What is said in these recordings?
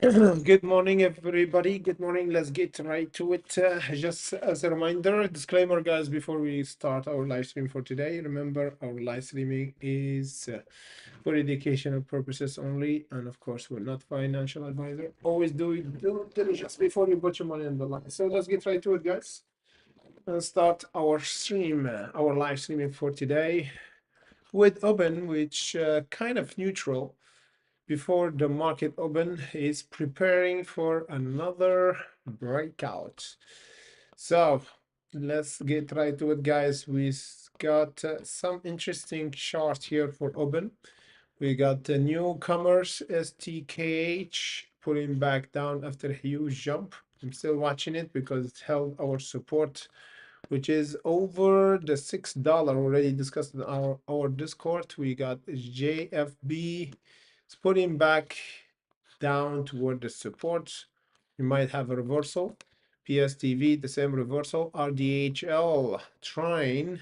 Good morning, everybody. Good morning. Let's get right to it. Just as a reminder, disclaimer, guys, before we start our live stream for today, remember our live streaming is for educational purposes only. And of course, we're not financial advisor. Always do due diligence before you put your money on the line. So let's get right to it, guys, and start our stream, our live streaming for today with open, which kind of neutral before the market open is preparing for another breakout. So let's get right to it, guys. We got some interesting chart here for open. We got the newcomers STKH pulling back down after a huge jump. I'm still watching it because it held our support, which is over the $6 already discussed in our Discord. We got JFB putting back down toward the support. You might have a reversal. PSTV, the same reversal. RDHL trying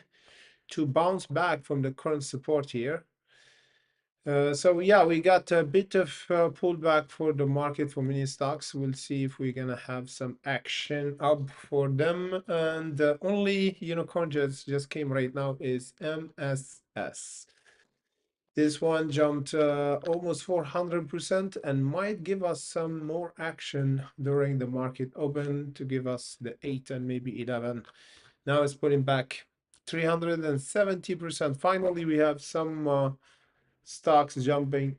to bounce back from the current support here. So yeah, we got a bit of pullback for the market for mini stocks. We'll see if we're gonna have some action up for them. And the only unicorn just came right now is MSS. This one jumped almost 400% and might give us some more action during the market open to give us the 8 and maybe 11. Now it's putting back 370%. Finally, we have some stocks jumping.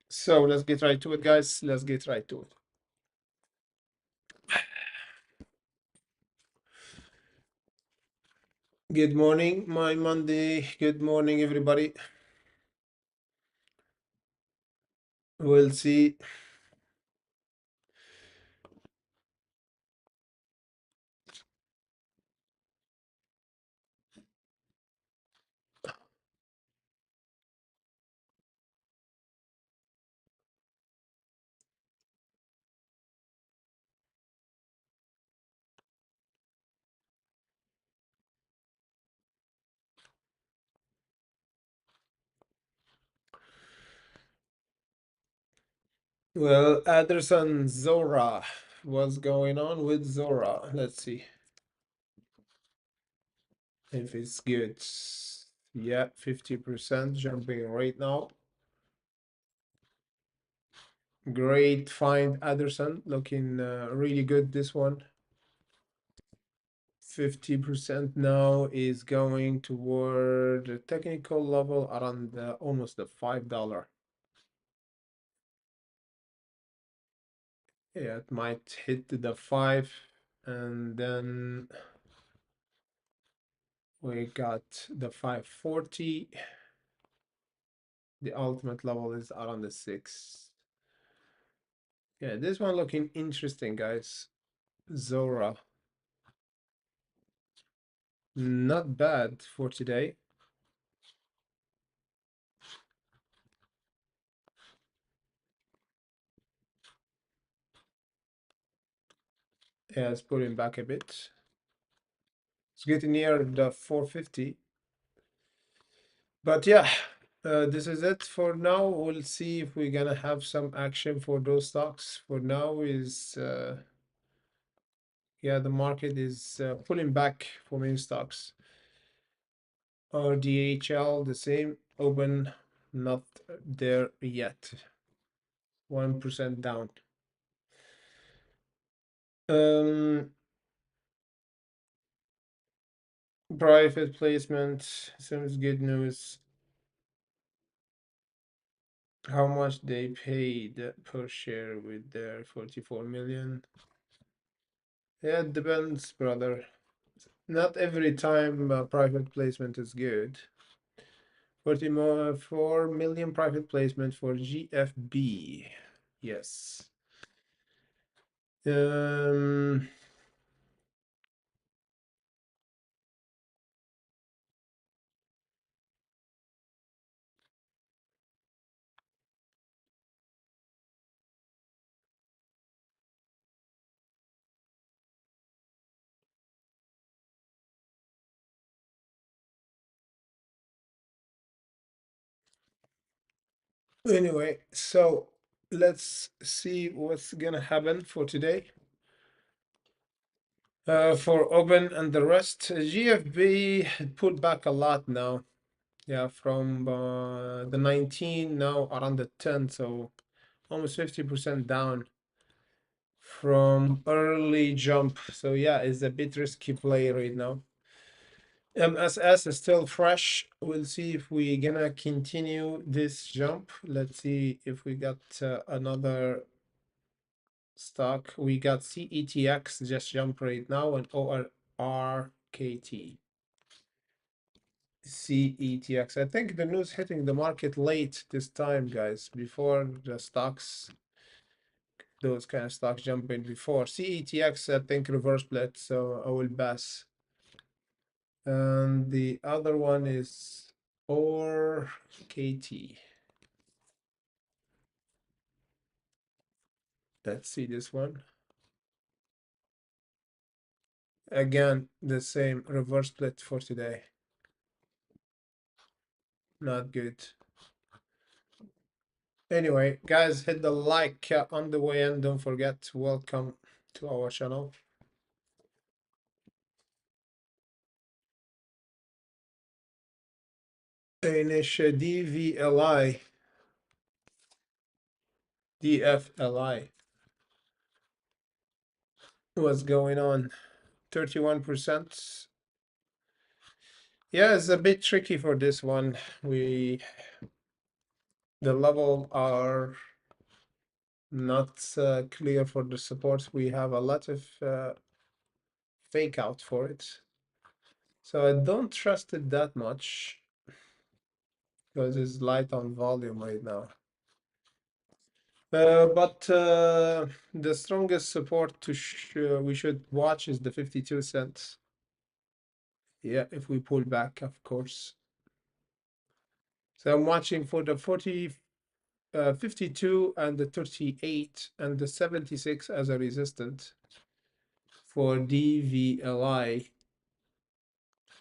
So let's get right to it, guys. Let's get right to it. Good morning, my Monday. Good morning, everybody. We'll see. Well, Anderson Zora. What's going on with Zora? Let's see if it's good. Yeah, 50% jumping right now. Great find, Anderson. Looking really good, this one. 50% now is going toward the technical level around almost the $5. Yeah, it might hit the 5, and then we got the 540. The ultimate level is around the 6. Yeah, this one looking interesting, guys. Zora. Not bad for today. Yeah, it's pulling back a bit. It's getting near the 450. But yeah, this is it for now. We'll see if we're gonna have some action for those stocks. For now is yeah, the market is pulling back for many stocks. RDHL the same, open, not there yet. 1% down. Private placement seems good news. How much they paid per share with their 44 million? Yeah, it depends, brother. Not every time private placement is good. 44 million private placement for GFB. Yes. Anyway, so let's see what's gonna happen for today. For open and the rest, GFB pulled back a lot now. Yeah, from the 19 now around the 10, so almost 50% down from early jump. So yeah, it's a bit risky play right now. MSS is still fresh. We'll see if we gonna continue this jump. Let's see if we got another stock. We got CETX just jump right now and ORRKT. CETX. I think the news hitting the market late this time, guys, before the stocks, those kind of stocks jumping before. CETX, I think reverse split, so I will pass. And the other one is ORKT. Let's see this one. Again, the same reverse split for today. Not good. Anyway, guys, hit the like on the way and don't forget to welcome to our channel. Finish DVLI, DFLI. What's going on? 31%. Yeah, it's a bit tricky for this one. The level are not clear for the support. We have a lot of fake out for it. So I don't trust it that much because it's light on volume right now. But the strongest support we should watch is the 52 cents. Yeah, if we pull back, of course. So I'm watching for the 52 and the 38 and the 76 as a resistance for DVLI.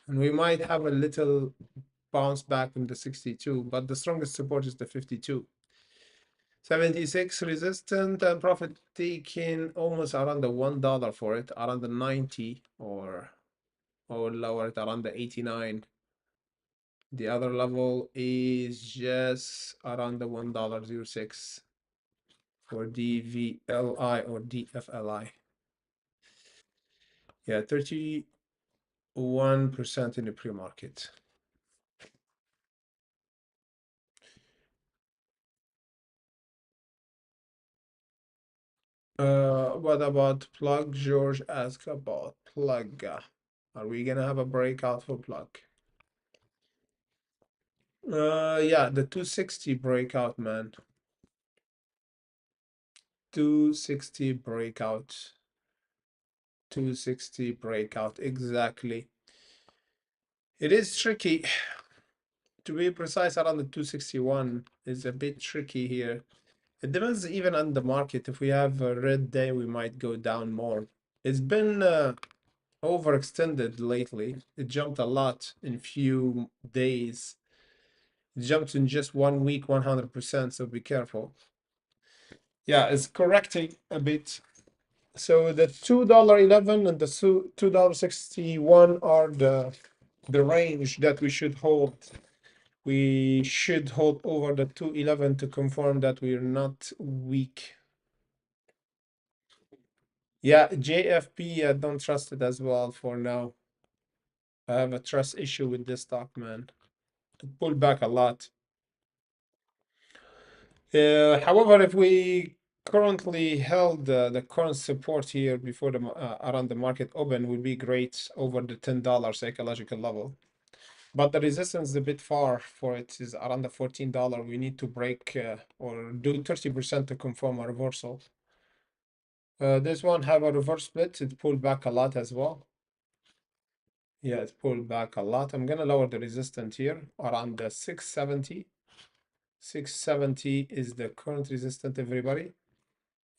And we might have a little bounce back in the 62, but the strongest support is the 52. 76 resistant and profit taking almost around the $1 for it, around the 90 or lower it around the 89. The other level is just around the $1.06 for DVLI or DFLI. Yeah, 31% in the pre-market. What about plug? George asked about plug. Are we gonna have a breakout for plug? Yeah, the 260 breakout, man. 260 breakout. 260 breakout, exactly. It is tricky. To be precise, around the 261 is a bit tricky here. It depends even on the market. If we have a red day, we might go down more. It's been overextended lately. It jumped a lot in few days. It jumped in just 1 week, 100%, so be careful. Yeah, it's correcting a bit. So the $2.11 and the $2.61 are the range that we should hold. We should hold over the 211 to confirm that we're not weak. Yeah, JFP, I don't trust it as well for now. I have a trust issue with this stock, man. It pulled back a lot. However, if we currently held the current support here before the around the market open, would be great over the $10 psychological level. But the resistance is a bit far for it, is around the $14. We need to break or do 30% to confirm a reversal. This one have a reverse split. It pulled back a lot as well. Yeah, it pulled back a lot. I'm gonna lower the resistance here around the 670. 670 is the current resistance, everybody.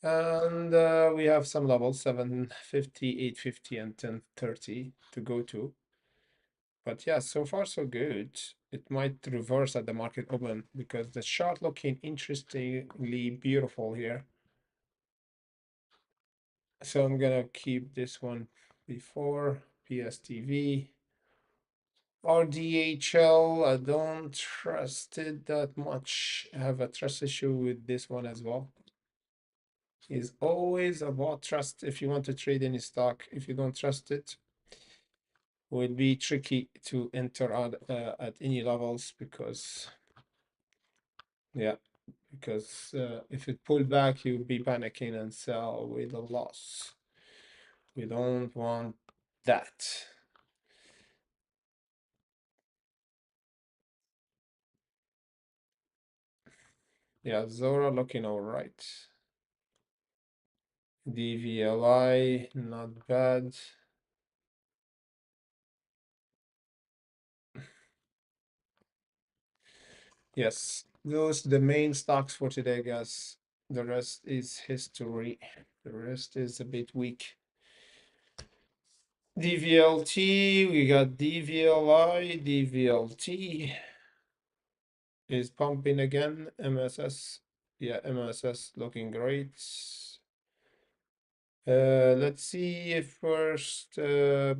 And we have some levels, 750, 850, and 1030 to go to. But yeah, so far so good. It might reverse at the market open because the chart looking interestingly beautiful here. So I'm gonna keep this one before PSTV. RDHL, I don't trust it that much. I have a trust issue with this one as well. It's always about trust if you want to trade any stock. If you don't trust it, will be tricky to enter at any levels because, yeah, because if it pull back, you'll be panicking and sell with a loss. We don't want that. Yeah, Zora looking all right. DVLI, not bad. Yes, those the main stocks for today, guys. The rest is history. The rest is a bit weak. DVLT, we got DVLI, DVLT is pumping again. MSS, yeah, MSS looking great. Let's see if first uh,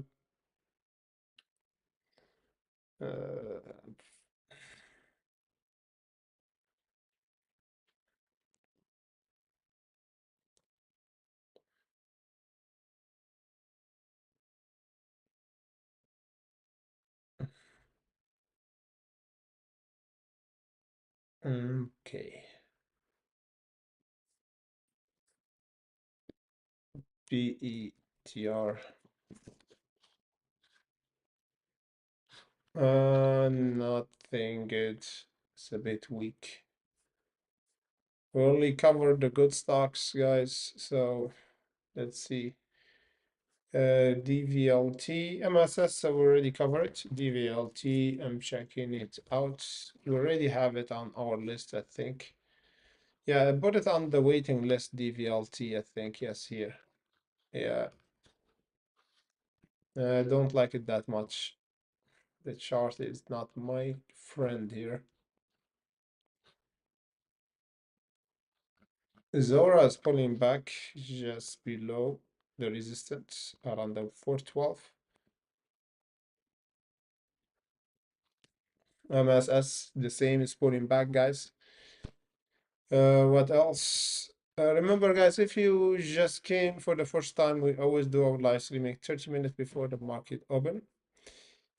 okay. PETR. Nothing good. It's a bit weak. We only covered the good stocks, guys. So let's see. DVLT, MSS, we already covered. DVLT, I'm checking it out. We already have it on our list, I think. Yeah, I put it on the waiting list, DVLT, I think. Yes, here. Yeah, I don't like it that much. The chart is not my friend here. Zora is pulling back just below the resistance around the 412. MSS, the same, is pulling back, guys. What else? Remember, guys, if you just came for the first time, we always do our live streaming 30 minutes before the market open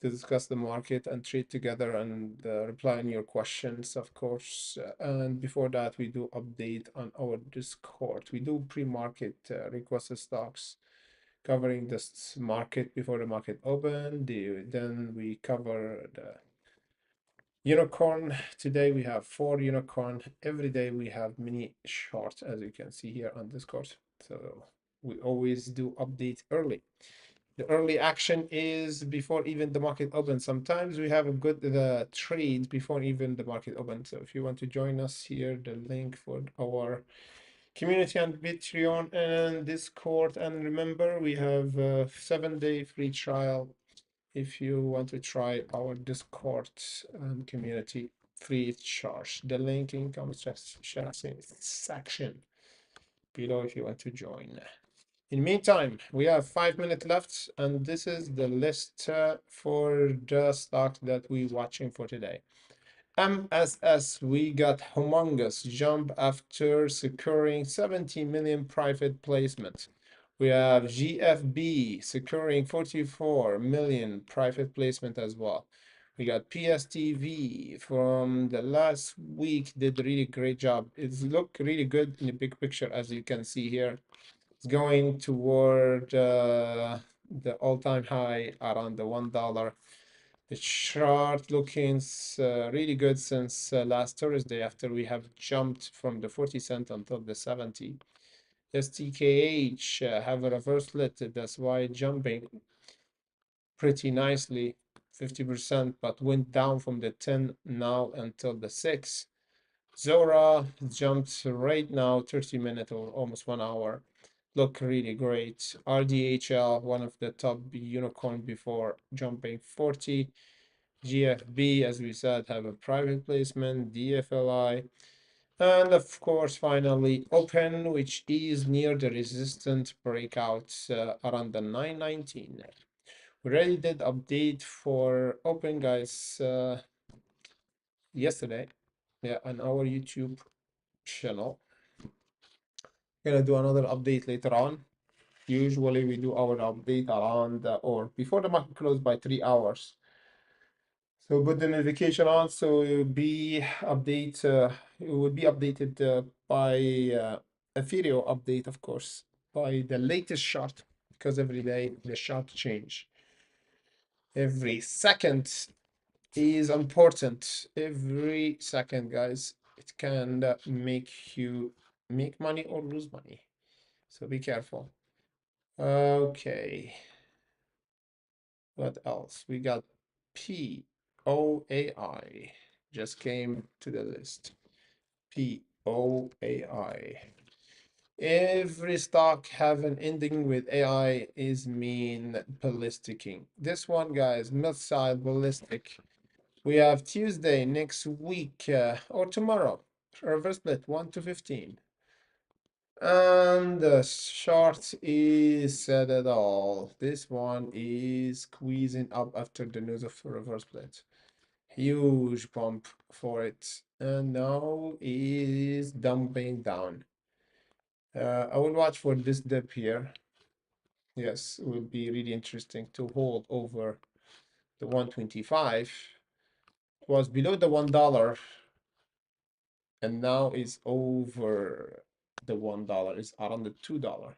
to discuss the market and trade together and reply on your questions, of course. And before that, we do update on our Discord. We do pre-market requested stocks covering this market before the market open. Then we cover the unicorn. Today we have 4 unicorn. Every day we have mini shorts, as you can see here on Discord. So we always do update early. The early action is before even the market opens. Sometimes we have a good trade before even the market opens. So if you want to join us here, the link for our community on Patreon and Discord. And remember, we have a 7-day free trial if you want to try our Discord community free of charge. The link in comment section below if you want to join. In the meantime, we have 5 minutes left, and this is the list for the stock that we're watching for today. MSS, we got humongous jump after securing 70 million private placement. We have GFB securing 44 million private placement as well. We got PSTV from the last week, did a really great job. It's look really good in the big picture, as you can see here. It's going toward the all-time high around the $1. The chart looking really good since last Thursday after we have jumped from the 40 cent until the 70. STKH have a reverse split, that's why jumping pretty nicely, 50%, but went down from the 10 now until the 6. Zora jumped right now 30 minutes or almost 1 hour. look really great. RDHL, one of the top unicorn before jumping 40. GFB, as we said, have a private placement. DFLI. And of course, finally, Open, which is near the resistant breakout around the 919. We already did update for Open, guys, yesterday. Yeah, on our YouTube channel. Gonna do another update later on. Usually we do our update around or before the market close by 3 hours. So put the notification on so it will be updated by a video update, of course, by the latest chart because every day the chart change. Every second is important. Every second, guys, it can make you make money or lose money. So be careful. Okay. What else? We got POAI just came to the list. POAI. Every stock have an ending with AI is mean ballisticking. This one, guys, mid-side ballistic. We have Tuesday next week or tomorrow. Reverse split 1 to 15. And the short is said it all. This one is squeezing up after the news of reverse split. Huge pump for it. And now is dumping down. I will watch for this dip here. Yes, it will be really interesting to hold over the 125. It was below the $1 and now is over the $1. It's around the $2.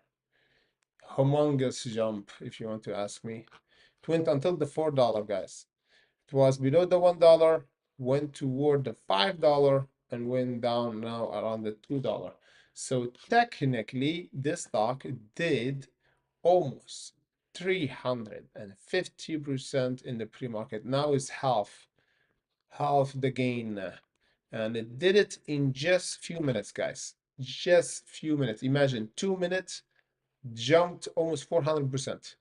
Humongous jump, if you want to ask me. It went until the $4, guys. It was below the $1, went toward the $5, and went down now around the $2. So technically, this stock did almost 350% in the pre-market. Now it's half the gain. And it did it in just few minutes, guys. Just few minutes. Imagine 2 minutes, jumped almost 400%.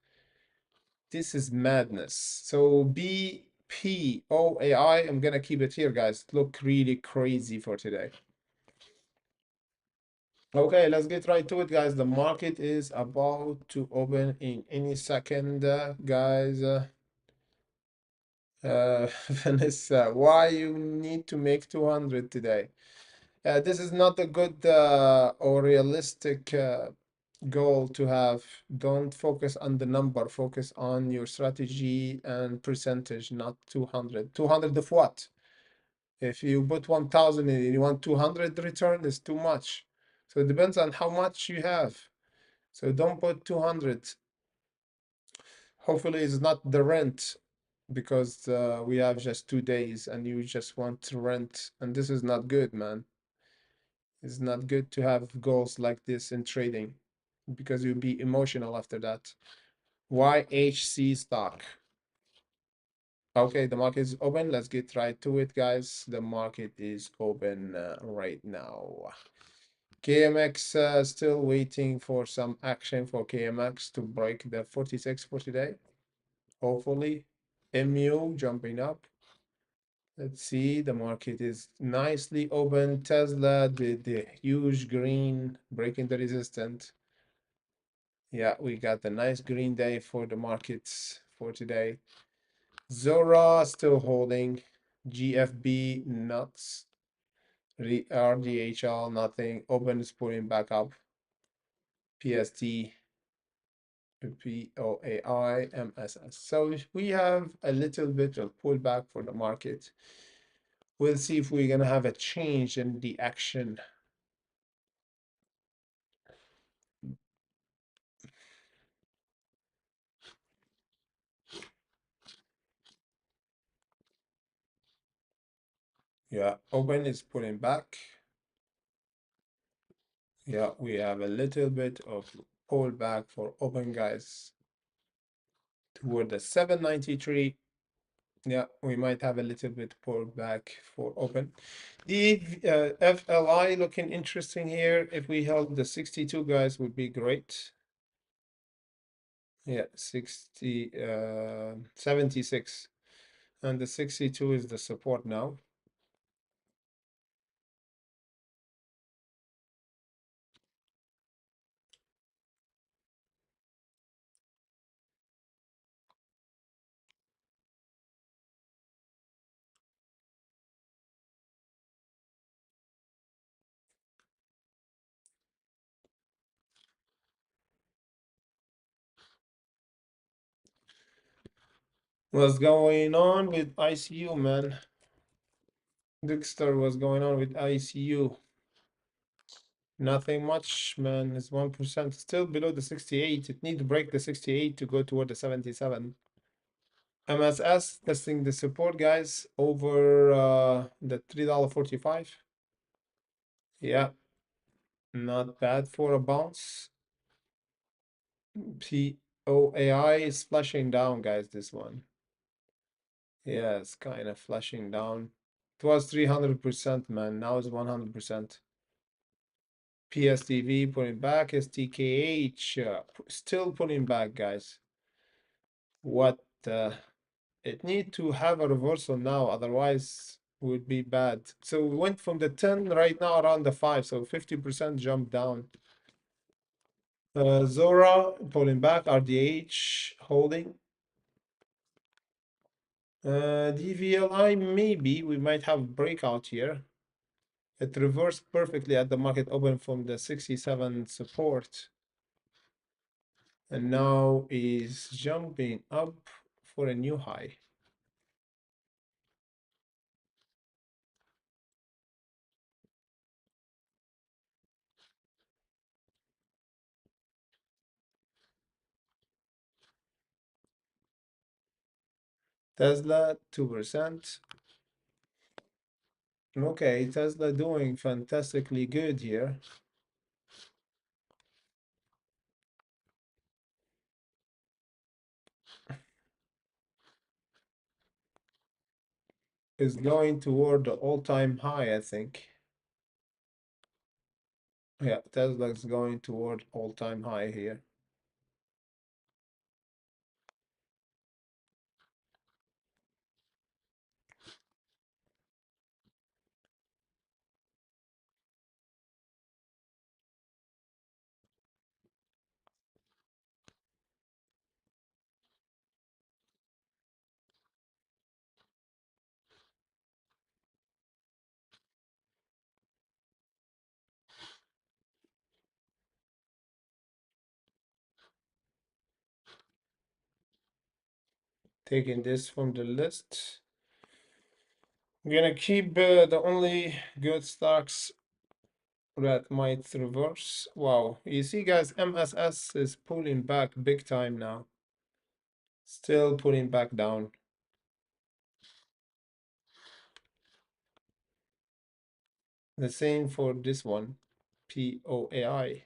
This is madness. So BPOAI, I'm gonna keep it here, guys. Look really crazy for today. Okay, let's get right to it, guys. The market is about to open in any second, guys. Vanessa, why you need to make 200 today? This is not a good or realistic goal to have. Don't focus on the number, focus on your strategy and percentage, not 200. 200 of what? If you put 1,000 and you want 200 return, it's too much. So it depends on how much you have. So don't put 200. Hopefully it's not the rent because we have just 2 days and you just want to rent. And this is not good, man. It's not good to have goals like this in trading because you'll be emotional after that. YHC stock. Okay, the market is open. Let's get right to it, guys. The market is open right now. KMX still waiting for some action for KMX to break the 46 for today. Hopefully, MU jumping up. Let's see, the market is nicely open. Tesla did the huge green, breaking the resistance. Yeah, we got the nice green day for the markets for today. Zora still holding. GFB nuts. RDHL nothing. Open is pulling back up. PST, POAI, MSS. So we have a little bit of pullback for the market. We'll see if we're gonna have a change in the action. Yeah, open is pulling back. Yeah, we have a little bit of pullback for open, guys, toward the 793. Yeah, we might have a little bit pullback for open. The FLI looking interesting here. If we held the 62 guys would be great. Yeah, 76. And the 62 is the support now. What's going on with ICU, man? Dexter, what's going on with ICU? Nothing much, man. It's 1%. Still below the 68. It need to break the 68 to go toward the 77. MSS testing the support, guys, over the $3.45. Yeah, not bad for a bounce. POAI is flashing down, guys, this one. Yeah, it's kind of flashing down. It was 300%, man. Now it's 100%. PSTV pulling back. STKH still pulling back, guys. What? It need to have a reversal now, otherwise would be bad. So we went from the 10 right now around the 5, so 50% jump down. Zora pulling back, RDH holding. DVLI maybe we might have breakout here. It reversed perfectly at the market open from the 67 support. And now is jumping up for a new high. Tesla 2%. Okay, Tesla doing fantastically good here. Is going toward the all-time high, I think. Yeah, Tesla is going toward all-time high here. Taking this from the list. I'm gonna keep the only good stocks that might reverse. Wow, you see, guys, MSS is pulling back big time now. Still pulling back down. The same for this one, POAI.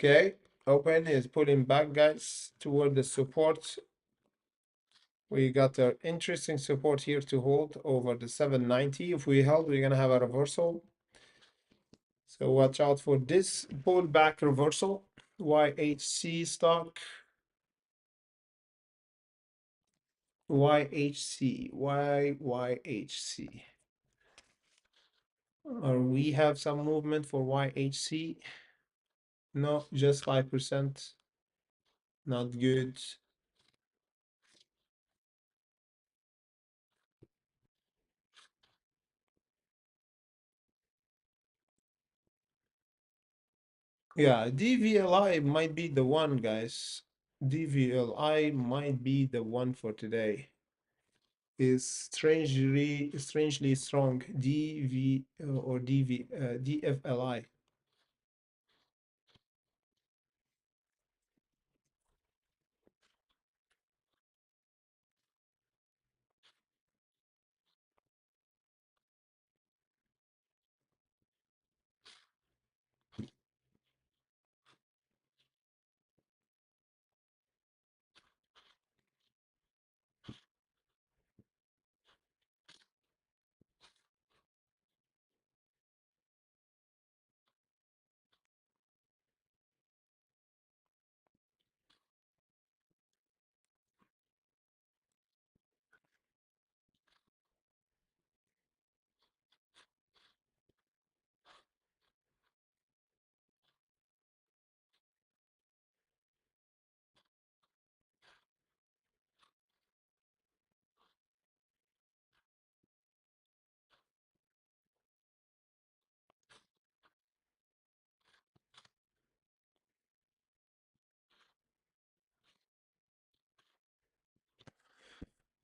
Okay, open is pulling back, guys, toward the support. We got an interesting support here to hold over the 790. If we hold, we're gonna have a reversal. So watch out for this pullback reversal. YHC stock. YHC. YYHC. Or we have some movement for YHC. No, just 5%. Not good. Yeah, DVLI might be the one, guys. DVLI might be the one for today. Is strangely strong. DV or DV DFLI.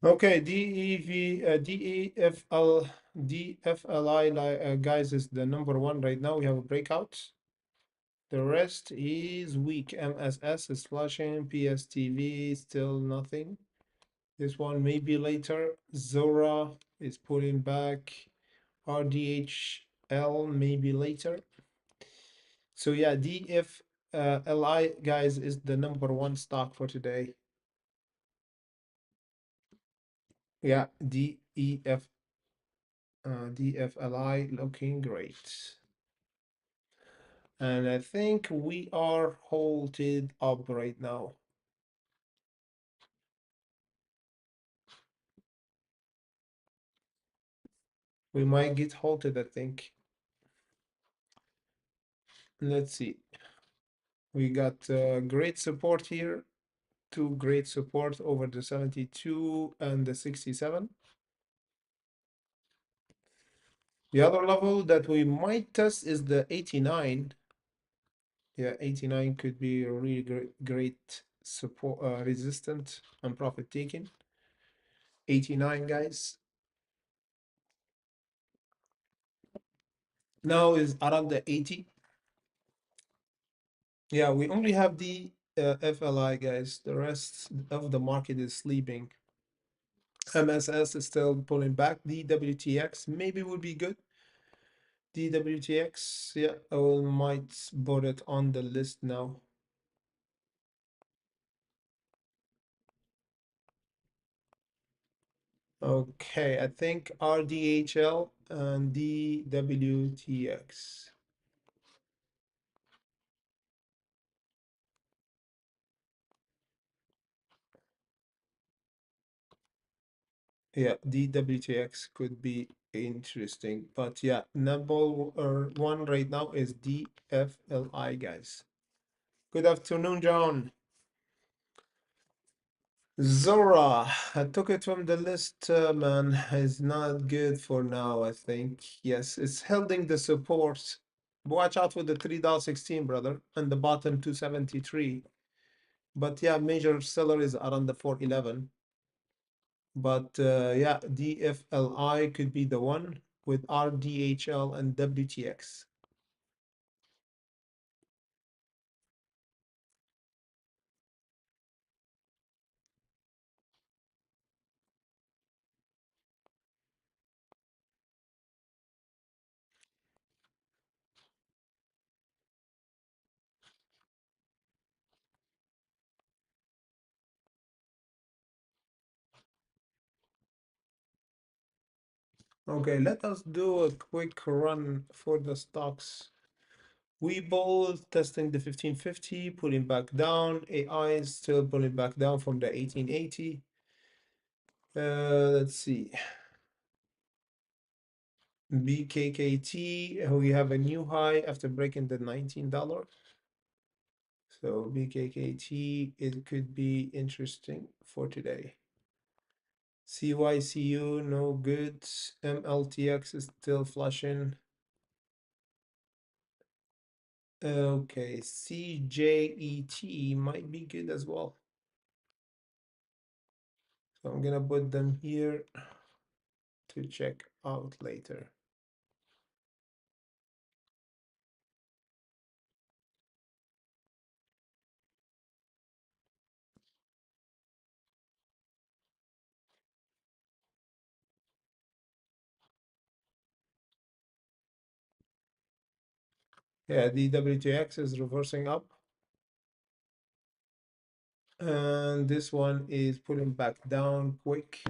Okay, DEFL, guys, is the number one right now. We have a breakout. The rest is weak. MSS is flashing. PSTV still nothing. This one maybe later. Zora is pulling back. RDHL maybe later. So yeah, DFLI, guys, is the number one stock for today. Yeah, DFLI looking great. And I think we are halted up right now. We might get halted, I think. Let's see. We got great support here. Two great support over the 72 and the 67. The other level that we might test is the 89. Yeah, 89 could be a really great support, resistant and profit taking. 89, guys. Now is around the 80. Yeah, we only have the FLI, guys. The rest of the market is sleeping. MSS is still pulling back. The WTX maybe would be good. The WTX, yeah, I will might put it on the list now. Okay, I think RDHL and the WTX. Yeah, the WTX could be interesting, but yeah, number one right now is DFLI, guys. Good afternoon, John. Zora, I took it from the list, man. It's not good for now, I think. Yes, it's holding the support. Watch out for the $3.16, brother, and the bottom 273. But yeah, major seller is around the 411. But yeah, DFLI could be the one with RDHL and WTX. Okay, let us do a quick run for the stocks. Webull testing the 1550, pulling back down. AI is still pulling back down from the 1880. Let's see. BKKT, we have a new high after breaking the $19. So BKKT, it could be interesting for today. CYCU, no good. MLTX is still flushing. Okay, CJET might be good as well. So I'm gonna put them here to check out later. Yeah, the WTX is reversing up. And this one is pulling back down quick.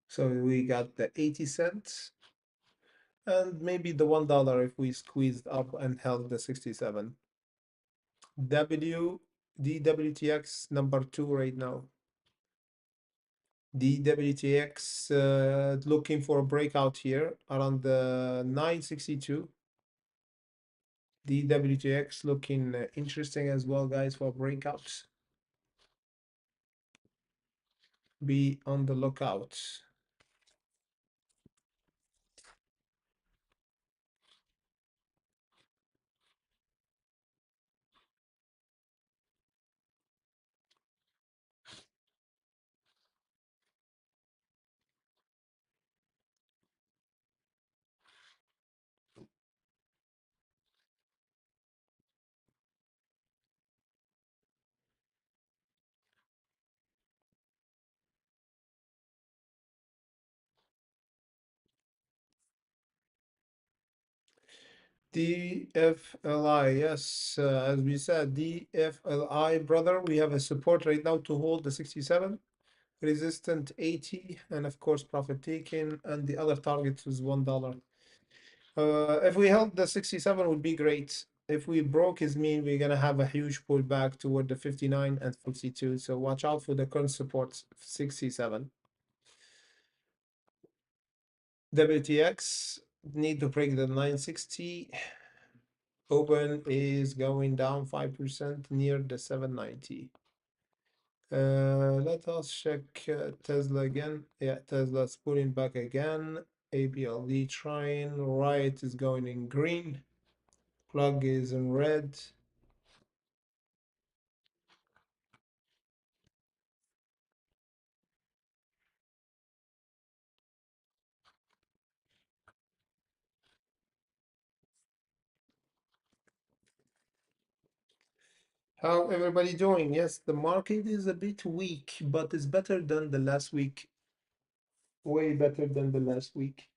So we got the 80 cents and maybe the $1 if we squeezed up and held the 67. The WTX number two right now. The WTX looking for a breakout here around the 962. The WTX looking interesting as well, guys, for breakouts. Be on the lookout. DFLI, yes, as we said, DFLI, brother, we have a support right now to hold the 67, resistant 80, and of course profit taken, and the other target is $1. If we held the 67 would be great. If we broke his mean, we're gonna have a huge pullback toward the 59 and 52. So watch out for the current support 67. WTX need to break the 960. Open is going down 5% near the 790. Let us check Tesla again. Yeah, Tesla's pulling back again. ABLD trying. Riot is going in green. Plug is in red. How everybody doing? Yes, the market is a bit weak, but it's better than the last week. Way better than the last week.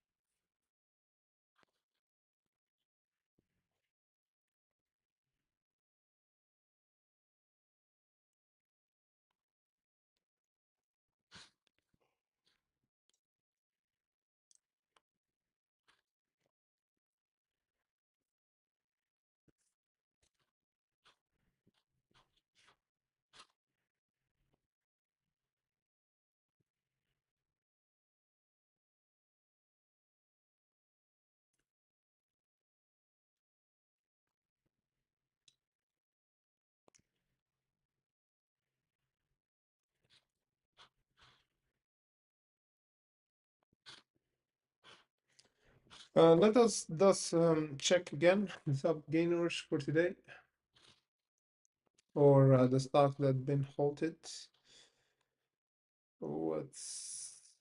Let us thus check again the sub gainers for today, or the stock that been halted. What's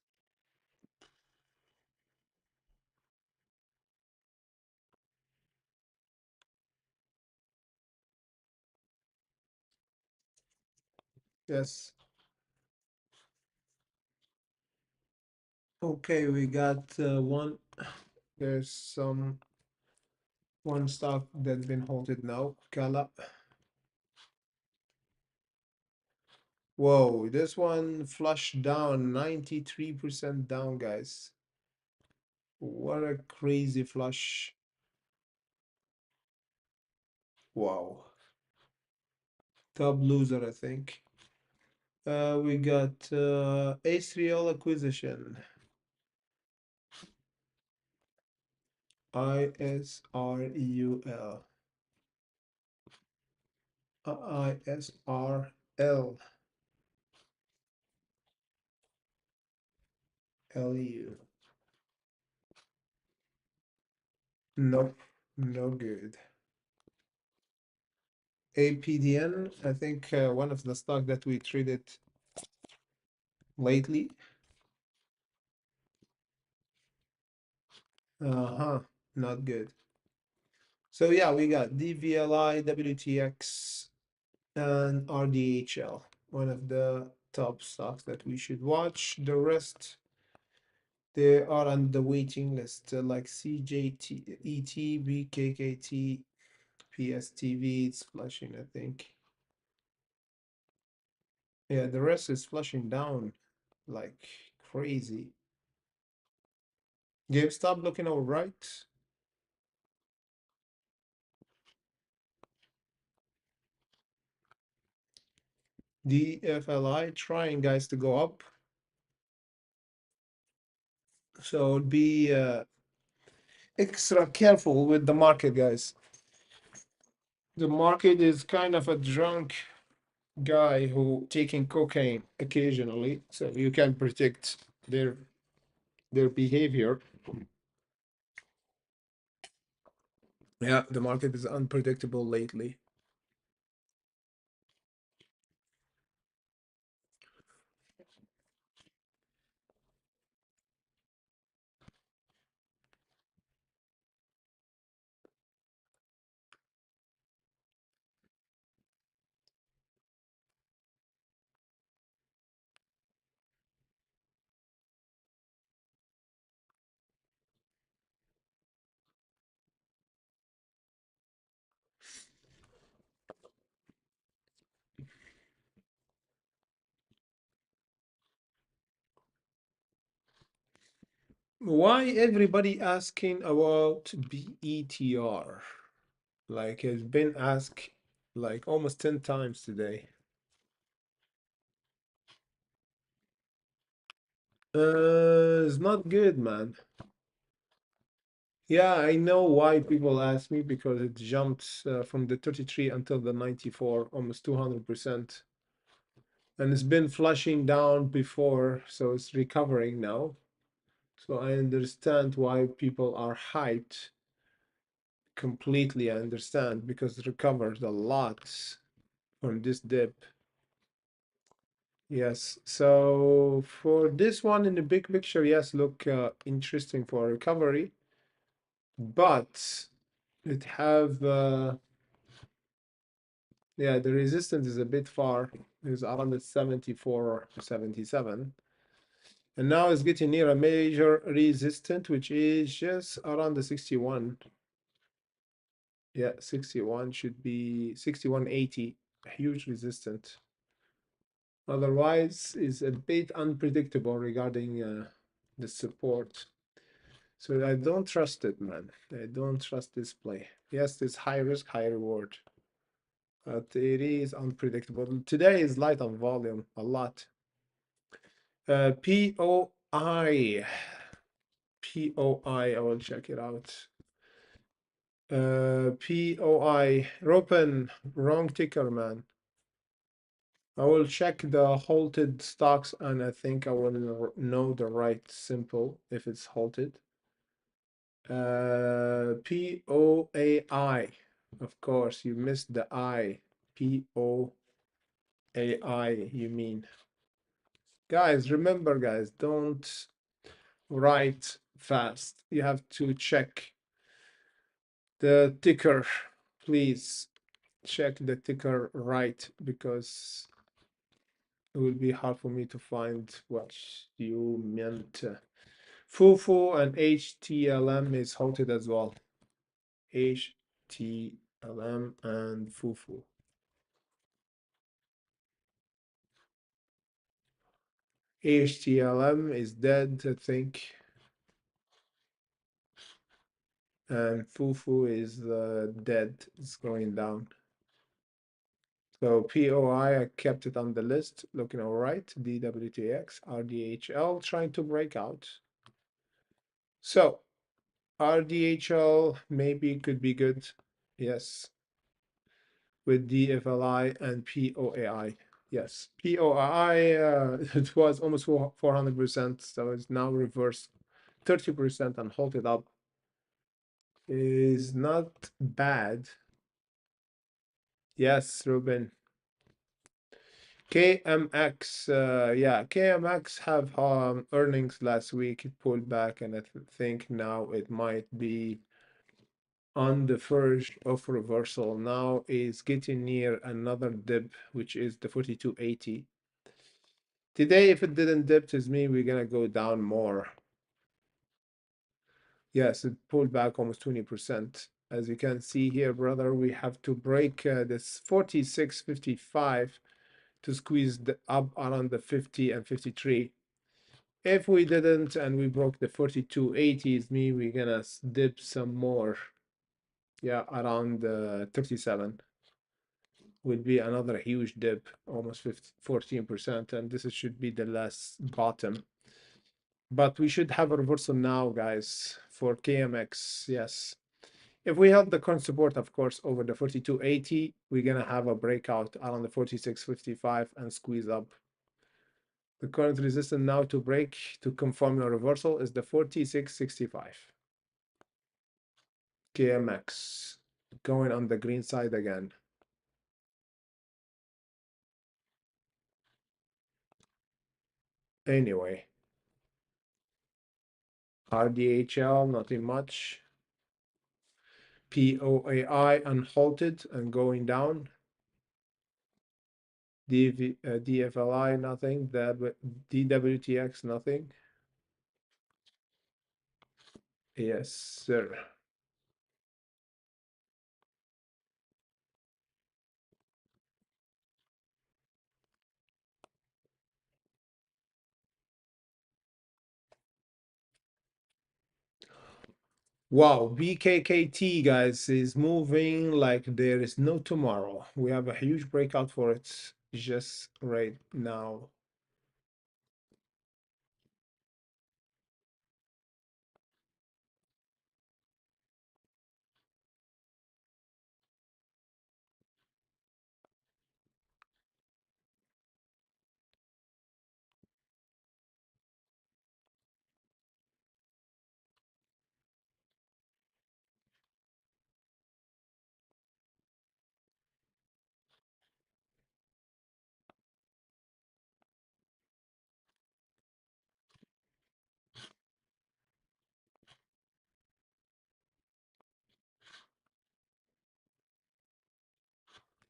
yes? Okay, we got one. There's one stock that's been halted now. Kala. Whoa, this one flushed down 93% down, guys. What a crazy flush. Wow. Top loser, I think. We got Israel acquisition. ISREUL. ISRLLU. Nope, no good. APDN, I think one of the stock that we traded lately. Uh-huh, not good. So yeah, we got DVLI, WTX, and RDHL, one of the top stocks that we should watch. The rest, they are on the waiting list, like CJT, ET, BKKT, PSTV, it's flashing, I think. Yeah, the rest is flushing down like crazy. GameStop looking all right. DFLI trying, guys, to go up. So be extra careful with the market, guys. The market is kind of a drunk guy who taking cocaine occasionally, so you can predict their behavior. Yeah, the market is unpredictable lately. Why everybody asking about BETR? Like it's been asked like almost 10 times today. It's not good, man. Yeah, I know why people ask me because it jumps from the 33 until the 94, almost 200%. And it's been flushing down before, so it's recovering now. So I understand why people are hyped completely. I understand because it recovered a lot from this dip. Yes, so for this one in the big picture, yes, look interesting for recovery, but it have yeah, the resistance is a bit far. It's around the 74 to 77. And now it's getting near a major resistance, which is just around the 61. Yeah, 61 should be 61.80, a huge resistance. Otherwise, is a bit unpredictable regarding the support. So I don't trust it, man. I don't trust this play. Yes, it's high risk, high reward, but it is unpredictable. Today is light on volume, a lot. POI. POI, I will check it out. POI. Ropen, wrong ticker, man. I will check the halted stocks and I think I will know the right symbol if it's halted. POAI. Of course, you missed the I. POAI, you mean. Guys, remember, guys, don't write fast. You have to check the ticker. Please check the ticker right because it will be hard for me to find what you meant. FUFU and HTLM is halted as well. HTLM and FUFU. HTLM is dead, I think. And FUFU is dead. It's going down. So POI, I kept it on the list, looking all right. DWTX, RDHL, trying to break out. So RDHL maybe could be good. Yes. With DFLI and POAI. Yes. POI, it was almost 400%. So it's now reversed 30% and hold it up. Is not bad. Yes, Ruben. KMX, yeah, KMX have earnings last week. It pulled back, and I think now it might be on the verge of reversal. Now is getting near another dip, which is the 42.80. Today, if it didn't dip, it means we're gonna go down more. Yes, it pulled back almost 20%. As you can see here, brother, we have to break this 46.55 to squeeze up around the 50 and 53. If we didn't and we broke the 42.80s, mean we're gonna dip some more. Yeah, around 37 would be another huge dip, almost 14%, and this should be the last bottom. But we should have a reversal now, guys, for KMX. Yes. If we held the current support, of course, over the 42.80, we're gonna have a breakout around the 46.55 and squeeze up. The current resistance now to break to confirm a reversal is the 46.65. KMX going on the green side again. Anyway, RDHL, nothing much. POAI unhalted and going down. DFLI, nothing. DWTX, nothing. Yes, sir. Wow, BKKT guys is moving like there is no tomorrow. We have a huge breakout for it just right now.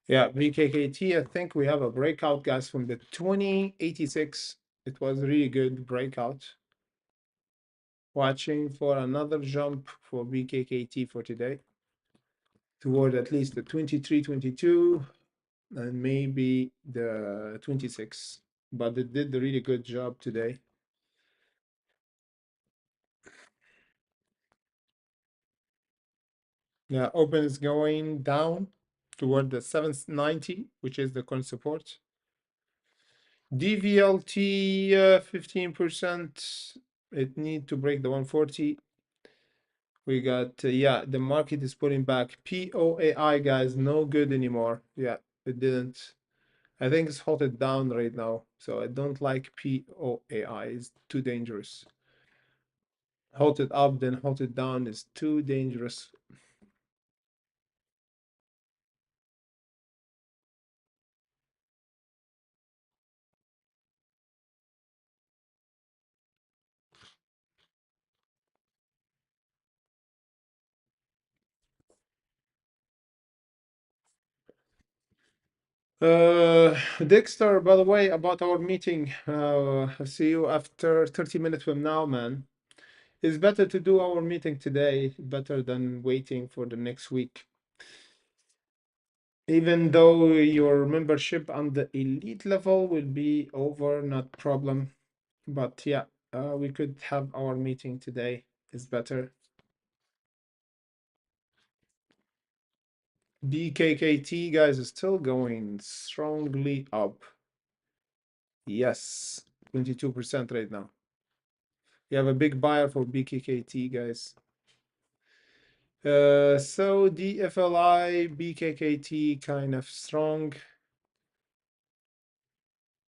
Yeah, BKKT, I think we have a breakout, guys, from the 2086. It was a really good breakout. Watching for another jump for BKKT for today toward at least the 23, 22, and maybe the 26. But it did a really good job today. Yeah, open is going down toward the 790, which is the current support. DVLT 15%. It need to break the 140. We got yeah, the market is pulling back. POAI guys, no good anymore. Yeah, it didn't. I think it's halted down right now. So I don't like POAI. It's too dangerous. Halted up, then halted down is too dangerous. Dexter, by the way, about our meeting, I'll see you after 30 minutes from now, man. It's better to do our meeting today, better than waiting for the next week. Even though your membership on the elite level will be over, not problem. But yeah, we could have our meeting today. Is better. BKKT, guys, is still going strongly up. Yes, 22% right now. We have a big buyer for BKKT, guys. So DFLI, BKKT kind of strong.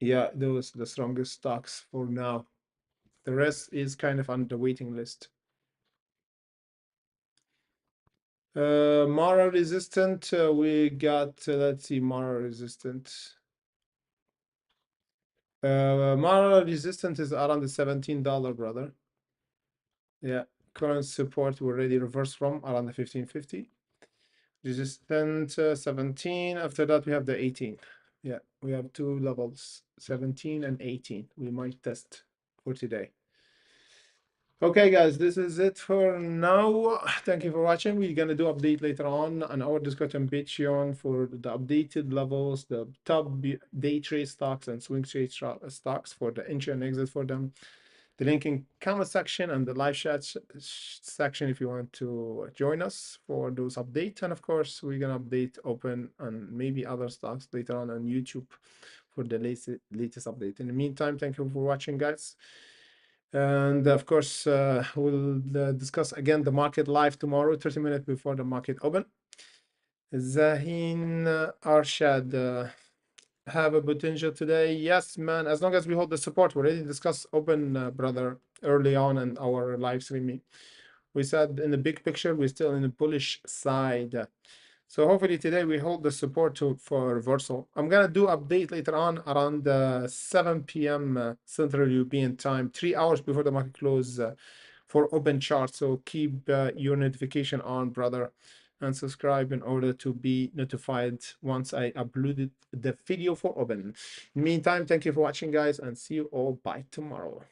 Yeah, those are the strongest stocks for now. The rest is kind of on the waiting list. Mara resistant, we got, let's see, Mara resistant. Mara resistant is around the $17, brother. Yeah, current support we already reversed from around the 1550. Resistant 17. After that, we have the 18. Yeah, we have two levels, 17 and 18. We might test for today. Okay, guys, this is it for now. Thank you for watching. We're gonna do update later on our Discord and Patreon for the updated levels, the top day trade stocks and swing trade stocks for the entry and exit for them. The link in comment section and the live chat section if you want to join us for those updates. And of course, we're gonna update open and maybe other stocks later on YouTube for the latest update. In the meantime, thank you for watching, guys. And of course, we'll discuss again the market live tomorrow, 30 minutes before the market open. Zahin Arshad, have a potential today? Yes, man. As long as we hold the support, we already discussed open, brother, early on in our live streaming. We said in the big picture, we're still in the bullish side. So hopefully today we hold the support for reversal. I'm gonna do update later on around 7 p.m. Central European time, 3 hours before the market close for open chart. So keep your notification on, brother, and subscribe in order to be notified once I uploaded the video for open. Meantime, thank you for watching, guys, and see you all by tomorrow.